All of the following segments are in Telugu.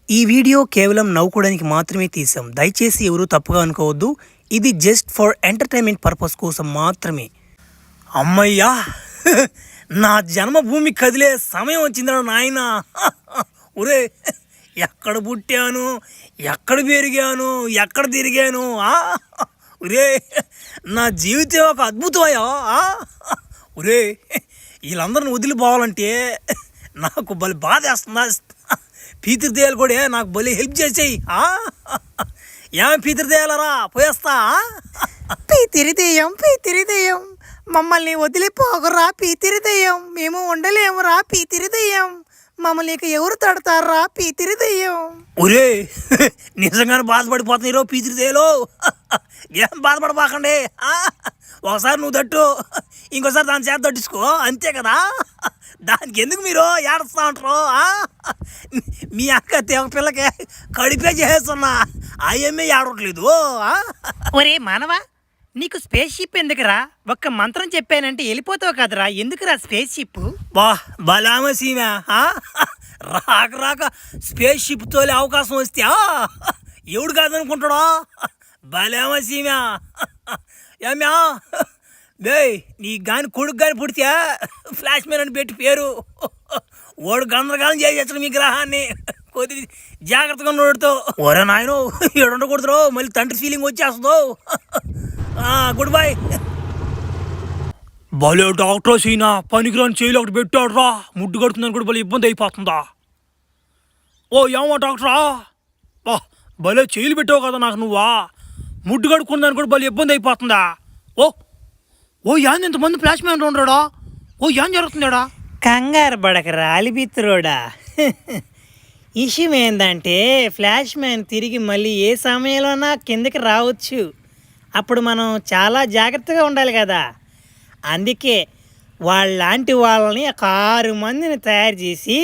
ఈ వీడియో కేవలం నవ్వుకోవడానికి మాత్రమే తీసాం. దయచేసి ఎవరు తప్పుగా అనుకోవద్దు. ఇది జస్ట్ ఫర్ ఎంటర్టైన్మెంట్ పర్పస్ కోసం మాత్రమే. అమ్మయ్యా, నా జన్మభూమి కదిలే సమయం వచ్చిందిరా నాయన. ఒరే, ఎక్కడ పుట్టాను, ఎక్కడ పెరిగాను, ఎక్కడ తిరిగాను. ఒరే, నా జీవితం ఒక అద్భుతమయ్యా. ఒరే, వీళ్ళందరిని వదిలిపోవాలంటే నాకు బలి బాధ వేస్తుందా. పీతృదేయాలు కూడా నాకు బలి హెల్ప్ చేసేయి. ఏం పీతృదేయాలరా, పోయేస్తా. పీతిరిదెయ్యం మమ్మల్ని వదిలిపోగరా పీతిరిదెయ్యం. మేము ఉండలేమురా పీతిరిదెయ్యం. మమ్మల్ని ఇక ఎవరు తడతారా పీతిరిదెయ్యం. ఒరే, నిజంగానే బాధపడిపోతున్నారో పీతృదేయాలు. ఏం బాధపడబాకండి. ఒకసారి నువ్వు తట్టు, ఇంకోసారి దాని చేత తట్టించుకో, అంతే కదా. దానికి ఎందుకు మీరు ఏడుస్తూ ఉంటారు? మీ అక్క తెగ పిల్లకి కడిపే చేస్తున్నా, ఆయమ్మే ఏడవట్లేదు. ఒరే మానవా, నీకు స్పేస్ షిప్ ఎందుకురా? ఒక్క మంత్రం చెప్పానంటే వెళ్ళిపోతావు కదరా. ఎందుకురా స్పేస్ షిప్? బా బలామ సీమా, రాక రాక స్పేస్ షిప్ తోలే అవకాశం వస్తే ఎవడు కాదనుకుంటాడో. బలామ సీమా ఏమ్యా, బే నీ గాని కొడుకు కానీ పుడితే ఫ్లాష్ మ్యాన్ అని పెట్టి పేరు. ఓడు గందరగాలం చేసేస్తాడు మీ గ్రహాన్ని. కొద్ది జాగ్రత్తగా నోడుతో. ఓరే నాయనో, ఏడు ఉండకూడదు, మళ్ళీ తండ్రి ఫీలింగ్ వచ్చేస్తుందో. Goodbye. భలే డాక్టర్ సీనా, పనికిరాని చేయలు ఒకటి పెట్టాడు రా. ముడ్డు కడుతుందని కూడా భలే ఇబ్బంది అయిపోతుందా. ఓ ఏమో డాక్టరా, బా భలే చేయలు పెట్టావు కదా నాకు నువ్వా. ముడ్డు కడుక్కుందని కూడా భలే ఇబ్బంది అయిపోతుందా. ఓ యాన్ ఇంతమంది ఫ్లాష్ మ్యాన్ ఉండడా. ఓ యాన్ జరుగుతుందాడా. కంగారు పడకరా అలిపిత్రోడా. విషయం ఏంటంటే ఫ్లాష్ మ్యాన్ తిరిగి మళ్ళీ ఏ సమయంలోనా కిందకి రావచ్చు. అప్పుడు మనం చాలా జాగ్రత్తగా ఉండాలి కదా. అందుకే వాళ్ళలాంటి వాళ్ళని ఒక 6 మందిని తయారు చేసి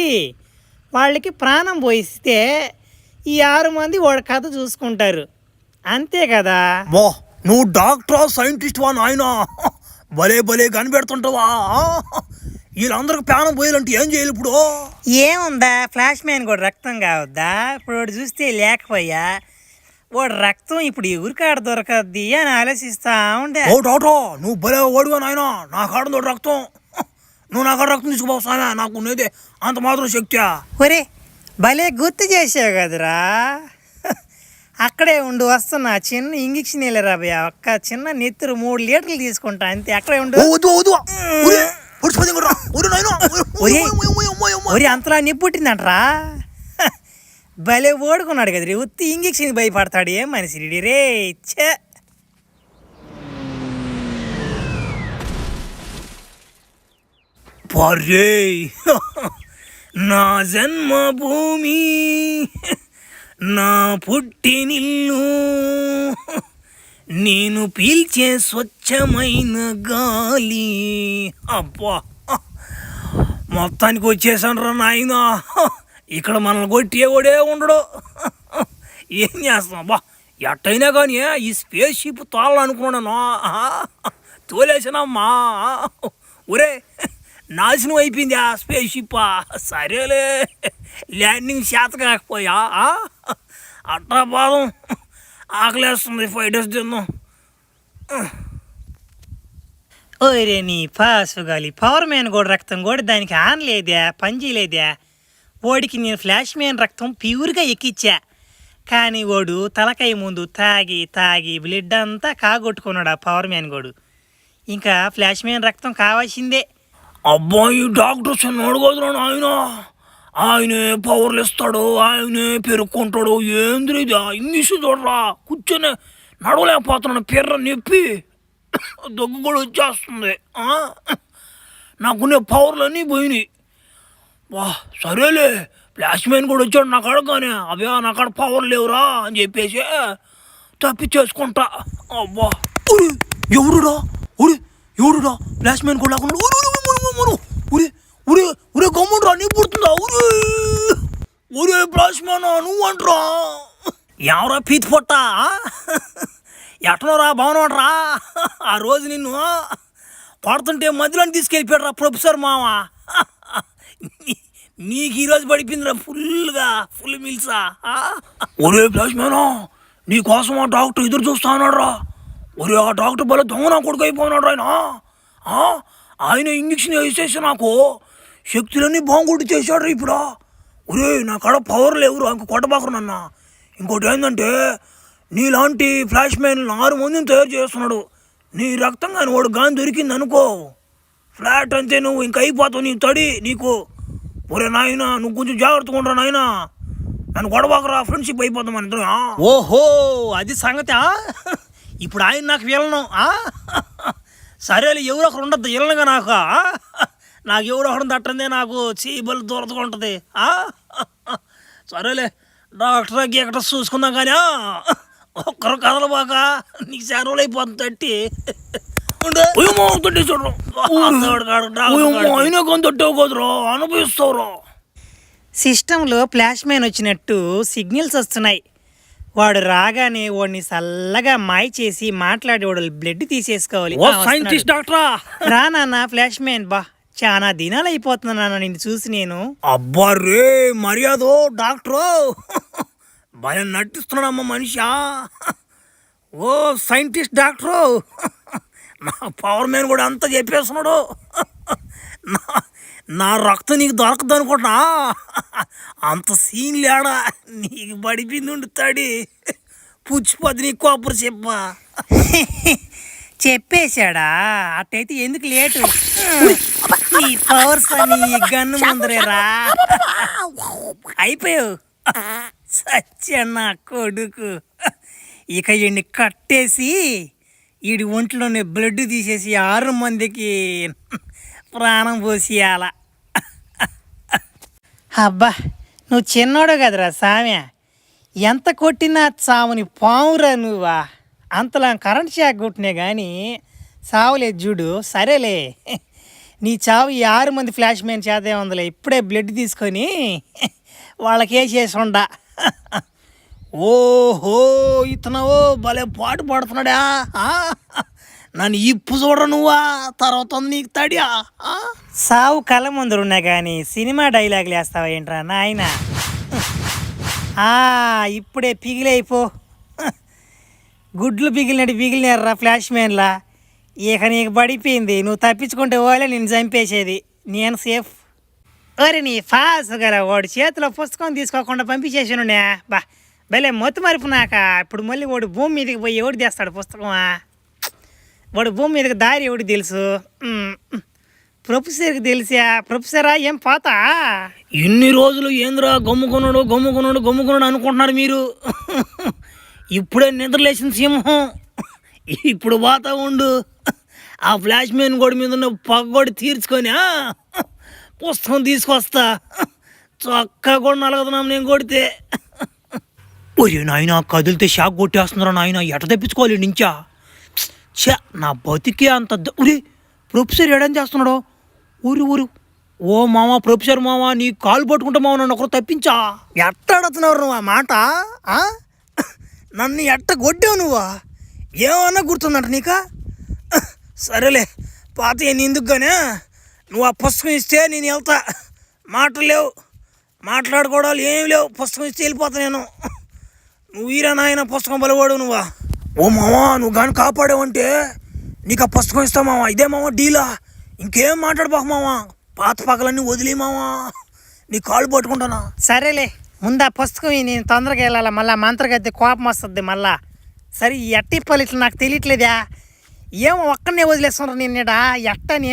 వాళ్ళకి ప్రాణం పోయిస్తే ఈ 6 మంది వాడి కథ చూసుకుంటారు, అంతే కదా. వా, నువ్వు డాక్టరా సైంటిస్ట్ వా నాయన, భలే భలే కనిపెడుతుంటావా. వీళ్ళందరికి ప్రాణం పోయాలంటే ఏం చేయాలి ఇప్పుడు? ఏముందా, ఫ్లాష్ మ్యాన్ కూడా రక్తం కావద్దా? ఇప్పుడు వాడు చూస్తే లేకపోయా, వాడు రక్తం ఇప్పుడు ఎవరికాడ దొరకద్ది అని ఆలోచిస్తా ఉండే. ఓ డాక్టర్, నువ్వు భలే ఓడివా నాయన. నా కాడ రక్తం, నువ్వు నా కాడ రక్తం తీసుకుపోతానా? నాకు ఉన్నదే అంత మాత్రం శక్తియా. ఒరే, భలే గుర్తు చేసావు కదరా. అక్కడే ఉండు, వస్తున్నా. చిన్న ఇంజక్షన్ వెళ్ళరా భయ్యా, ఒక్క చిన్న నెత్తురు 3 లీటర్లు తీసుకుంటా అంతే. అక్కడే ఉండు. ఒరే, అంతలా నిప్పుట్టిందంటరా. భలే ఓడుకున్నాడు కదరీ, ఉత్తి ఇంజక్షన్ భయపడతాడు. ఏం మనిషి రే. ఛే, పర్రే నా జన్మభూమి, నా పుట్టినిల్లు, నేను పీల్చే స్వచ్ఛమైన గాలి. అబ్బా, మొత్తానికి వచ్చేసాను రా నాయన. ఇక్కడ మనల్ని కొట్టేవాడే ఉండడు. ఏం చేస్తాం బా, ఎట్టయినా కానీ ఈ స్పేస్ షిప్ తోలాలనుకున్నాను, తోలేసానమ్మా. ఒరే, నాశనం అయిపోయింది ఆ స్పేస్ షిప్. సరేలే, ల్యాండింగ్ చేత కాకపోయా. అట్లా బాదం ఆకలేస్తుంది, 5 days తిన్నాం. ఓరే నీ పాసుగాలి, పవర్ మ్యాన్ కూడా రక్తం కూడా దానికి ఆన్ లేదే, పని చేయలేదే. వాడికి నేను ఫ్లాష్ మ్యాన్ రక్తం ప్యూర్గా ఎక్కిచ్చా, కానీ వాడు తలకాయ ముందు తాగి తాగి బ్లడ్ అంతా కాగొట్టుకున్నాడు ఆ పవర్ మ్యాన్ గోడు. ఇంకా ఫ్లాష్ మ్యాన్ రక్తం కావాల్సిందే. అబ్బాయి డాక్టర్ చిన్నోడు కదరా నాయన, ఆయనే పవర్లు ఇస్తాడు, ఆయనే పెరుక్కుంటాడు. ఏంద్రీ ఇది ఇంగ్లీష్ చూడరా, కూర్చొని నడవలేకపోతున్నాను, పెర్ర నొప్పి, దగ్గు కూడా వచ్చేస్తుంది. నాకునే పవర్లు అన్నీ పోయినాయి. వా సరేలే, ఫ్లాష్ మ్యాన్ కూడా వచ్చాడు నా కాడ, కానీ అవే నా కాడ పవర్ లేవురా అని చెప్పేసి తప్పించేసుకుంటా. అబ్బా, ఎవరుడా ఎవరుడా ఫ్లాష్ మ్యాన్ కూడా లేకుండా ఉరే ఉరే ఉరే గమ్ముండ్రా, నీ పుడుతుందా? ఒరే ఫ్లాష్ మ్యాన్ నువ్వు అంటరా. ఎవరా పీతి పొట్ట, ఎట్టనోరా బాగున్నాడరా. ఆ రోజు నిన్ను కొడుతుంటే మధ్యలో తీసుకెళ్ళిపోయాడు రా ప్రొఫెసర్ మామ. నీకు ఈరోజు పడిపోయిందిరా ఫుల్ మిల్సా. ఒరే ఫ్లాష్ మ్యానా, నీ కోసం ఆ డాక్టర్ ఎదురు చూస్తా ఉన్నాడు రా. ఒరే ఆ డాక్టర్ బల దొంగ నా కొడుకు అయిపోయినాడు ఆయన. ఆయన ఇంజక్షన్ వేసేసి నాకు శక్తులన్నీ బాగుండి చేశాడు ఇప్పుడు. ఒరే నా కాడ పవర్ లేవురు, ఇంక కొట్టబాకరు నన్న. ఇంకోటి ఏంటంటే నీలాంటి ఫ్లాష్ మ్యాన్ 6 మందిని తయారు చేస్తున్నాడు. నీ రక్తం కానీ వాడు గాని దొరికింది అనుకో, ఫ్లాట్ అంతే, నువ్వు ఇంక అయిపోతావు. నీ తడి నీకు. ఒరే నాయన, నువ్వు కొంచెం జాగ్రత్తగా ఉండరా నాయన. నన్ను గొడవకరా, ఫ్రెండ్షిప్ అయిపోతాం మన ఇద్దరం. ఓహో అది సంగతి. ఇప్పుడు ఆయన నాకు వీళ్ళను. సరేలే, ఎవరో ఒకరు ఉండద్దు వీళ్ళనుగా నాకు. నాకు ఎవరో ఒకరు తట్టందే నాకు చీబలు దూరతగా ఉంటుంది. సరేలే, డాక్టర్ ఎక్కడ చూసుకుందాం కానీ ఒక్కరు కథలు బాక నీకు సేనలు అయిపోతుంది తట్టి. అనుభవిస్తావురా. సిస్టంలో ఫ్లాష్ మ్యాన్ వచ్చినట్టు సిగ్నల్స్ వస్తున్నాయి. వాడు రాగానే వాడిని చల్లగా మాయ చేసి మాట్లాడి వాడు బ్లడ్ తీసేసుకోవాలి. సైంటిస్ట్ డాక్టరా రా నాన్న ఫ్లాష్ మ్యాన్. బా చాలా దినాలు అయిపోతున్నా నాన్న నిన్ను చూసి నేను. అబ్బా రే మర్యాదో డాక్టరు, భయం నటిస్తున్నాడమ్మ మనిషా. ఓ సైంటిస్ట్ డాక్టరు, నా పవర్ మ్యాన్ కూడా అంతా చెప్పేస్తున్నాడు. నా రక్తం నీకు దొరకదు అనుకుంటున్నా, అంత సీన్ లేడా. నీకు పడిపోయింది ఉండుతాడి పుచ్చిపోద్ది నీకు అప్పుడు చెప్పా. చెప్పేశాడా? అట్టయితే ఎందుకు లేటు? నీ పవర్స్ అని గన్ను ముందరేరా అయిపోయావు. సత్యన్న కొడుకు. ఇక ఈయన్ని కట్టేసి వీడి ఒంట్లోనే బ్లడ్ తీసేసి 6 మందికి ప్రాణం పోసియాల. అబ్బా నువ్వు చిన్నోడు కదరా సామ్య, ఎంత కొట్టినా చావుని పావురా నువ్వా. అంతలా కరెంట్ షాక్ కొట్టినా కానీ చావులేదు చూడు. సరేలే, నీ చావు ఈ 6 మంది ఫ్లాష్ మ్యాన్ చేతే ఉందిలే. ఇప్పుడే బ్లడ్ తీసుకొని వాళ్ళకే చేసి ఉండ. ఓహో ఇతను భలే పాటు పడుతున్నాడా. నన్ను ఇప్పు చూడ నువ్వా, తర్వాత నీకు తడియా. సావు కళ్ళ ముందరున్నా కానీ సినిమా డైలాగులు వేస్తావా ఏంట్రా నాయన. ఇప్పుడే పిగిలైపో. గుడ్లు పిగిలినారా ఫ్లాష్ మ్యాన్లా. ఇక నీకు పడిపోయింది. నువ్వు తప్పించుకుంటే వాళ్ళే నేను చంపేసేది. నేను సేఫ్. ఒరే నీ ఫాస్ట్ కదా, వాడు చేతిలో పుస్తకం తీసుకోకుండా పంపించేసాను. బా భలే మొత్తం మరిపినాక ఇప్పుడు మళ్ళీ వాడు భూమి మీదకి పోయి ఎవడు తెస్తాడు పుస్తకమా? వాడు భూమి మీదకి దారి ఎవడు తెలుసు? ప్రొఫెసర్కి తెలిసా? ప్రొఫెసరా ఏం పోతా? ఇన్ని రోజులు ఏంద్రా గమ్ముకున్నాడు అనుకుంటున్నారు మీరు. ఇప్పుడే నిద్రలేసిన సింహం. ఇప్పుడు పోతా ఉండు. ఆ ఫ్లాష్ మ్యాన్ గోడ మీద ఉన్న పగ్గోడి తీర్చుకొని పుస్తకం తీసుకొస్తా. చక్కగా కూడా నలగదున్నాం నేను కొడితే. ఒరే నాయన, కదిలితే షాక్ కొట్టేస్తున్నారా నాయన. ఎట తెప్పించుకోవాలి నుంచా? చా నా బతికే అంత. ఉరే ప్రొఫెసర్ ఏడని చేస్తున్నాడు? ఊరు ఓ మావా, ప్రొఫెసర్ మావా, నీ కాలు పట్టుకుంటా మావా, నన్ను ఒకరు తప్పించా. ఎట్టాడుతున్నావు నువ్వు ఆ మాట? నన్ను ఎట్ట కొట్టావు నువ్వా? ఏమన్నా గుర్తుందంట నీకా? సరేలే పాత ఎందుకు కానీ నువ్వు ఆ పుస్తకం ఇస్తే నేను వెళ్తా. మాటలు లేవు, మాట్లాడుకోవడాలు ఏమి లేవు. పుస్తకం ఇస్తే వెళ్ళిపోతా నేను. నువ్వు ఈరా నాయన పుస్తకం బలవాడు నువ్వా. ఓ మావా, నువ్వు కానీ కాపాడావంటే నీకు ఆ పుస్తకం ఇస్తా మావా. ఇదే మావా డీలా. ఇంకేం మాట్లాడబాకు మావా. పాత పగలన్నీ వదిలే మావా, నీ కాళ్ళు పట్టుకుంటానా. సరేలే, ముందు ఆ పుస్తకం నేను తొందరగా వెళ్ళాలా. మళ్ళీ మంత్రగద్దె కోపం వస్తుంది మళ్ళా. సరే ఎట్టి పలిట్లు నాకు తెలియట్లేదా? ఏమో ఒక్కడనే వదిలేస్తున్నారు నిన్నడా ఎట్టని.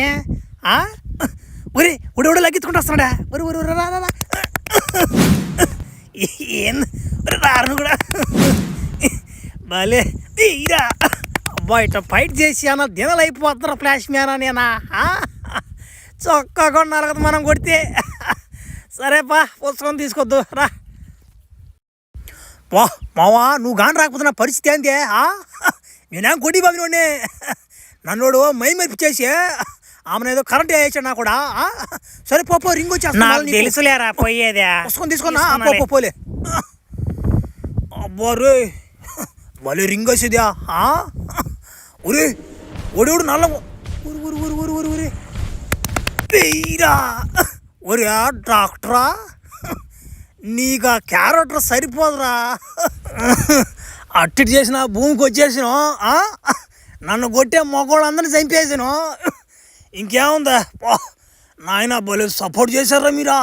ఒరే ఉడవుడు లగ్గించుకుంటూ వస్తున్నాడా? ఒరి రా ఏం రాను కూడా భలే ఇరా. అబ్బా ఇట్లా ఫైట్ చేసి అన్న దినాలు అయిపోతున్నారు ఫ్లాష్ మ్యాన్ నేనా. చొక్కా కొన్నారు కదా మనం కొడితే. సరేపా పుస్తకం తీసుకొద్దు రా. వా మావా, నువ్వు గాని రాకపోతే నా పరిస్థితి ఏందే? నేనేం కొట్టి బాబినోడే. నన్నోడు మై మెరిపించేసి ఆమె ఏదో కరెంట్ వేసాడు నా కూడా. సరే పోపో, రింగ్ వచ్చేస్తా. నాకు తెలుసులేరా పోయేదే. పుస్తకం తీసుకున్నా పోలే. అబ్బా రే భలే రింగ్ వచ్చేదా. ఒరే ఒడేవుడు నల్ల ఊరు పెయ్యరా. ఒరే డాక్టరా, నీకు ఆ క్యారెక్టర్ సరిపోదురా. అట్టి చేసిన భూమికి వచ్చేసినా, నన్ను కొట్టే మగవాళ్ళందరినీ చంపేసాను. ఇంకేముందా నాయన, భలే సపోర్ట్ చేశారా మీరా.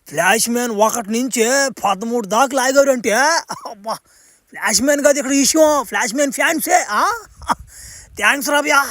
ఫ్లాష్ మ్యాన్ 1 నుంచి 13 దాకా లాగారంటే, అబ్బా ఫ్లాష్ మ్యాన్ కాదు ఇక్కడ విషయం, ఫ్లాష్ మ్యాన్ ఫ్యాన్సే. థ్యాంక్స్ రాబ్యా.